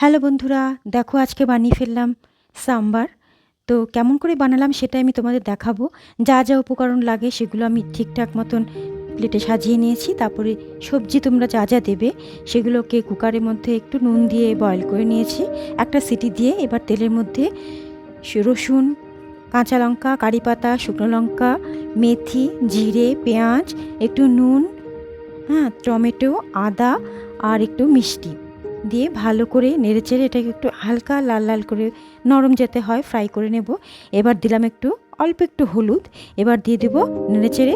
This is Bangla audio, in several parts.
হ্যালো বন্ধুরা, দেখো আজকে বানিয়ে ফেললাম সাম্বার। তো কেমন করে বানালাম সেটা আমি তোমাদের দেখাবো। যা যা উপকরণ লাগে সেগুলো আমি ঠিকঠাক মতন প্লেটে সাজিয়ে নিয়েছি। তারপরে সবজি তোমরা যা যা দেবে সেগুলোকে কুকারের মধ্যে একটু নুন দিয়ে বয়েল করে নিয়েছি। একটা সিটি দিয়ে এবার তেলের মধ্যে রসুন, কাঁচা লঙ্কা, কারি পাতা, শুকনো লঙ্কা, মেথি, জিরে, পেঁয়াজ, একটু নুন, হ্যাঁ, টমেটো, আদা আর একটু মিষ্টি দিয়ে ভালো করে নেড়েচেড়ে এটাকে একটু হালকা লাল লাল করে নরম যেতে হয় ফ্রাই করে নেব। এবার দিলাম একটু অল্প একটু হলুদ। এবার দিয়ে দেব নেড়েচেড়ে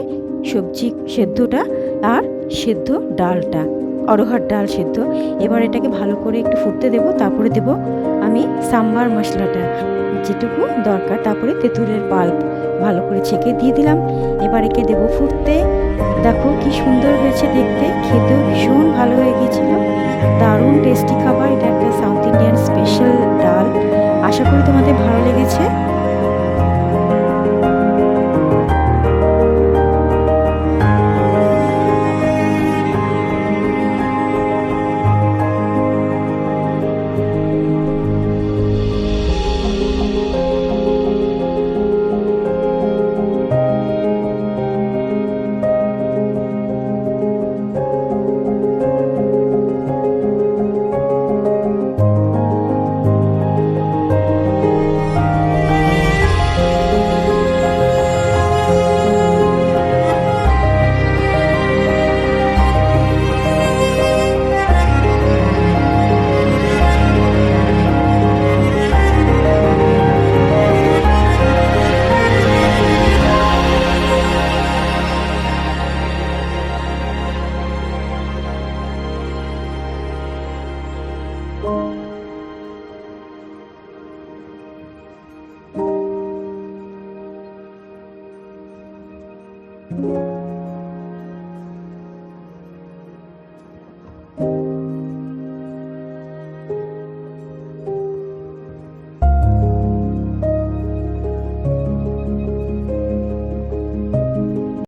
সবজি সেদ্ধটা আর সেদ্ধ ডালটা, অরহর ডাল সেদ্ধ। এবার এটাকে ভালো করে একটু ফুটতে দেব। তারপরে দেব আমি সাম্বার মশলাটা যেটুকু দরকার, তারপরে তেঁতুলের পাল্প ভালো করে ছেঁকে দিয়ে দিলাম। এবার একে দেবো ফুটতে। দেখো কি সুন্দর হয়েছে দেখতে, খেতেও ভীষণ ভালো হয়ে গিয়েছিল। দারুণ টেস্টি খাবার, এটা একটা সাউথ ইন্ডিয়ান স্পেশাল ডাল। আশা করি তোমাদের ভালো লেগেছে। Thank you.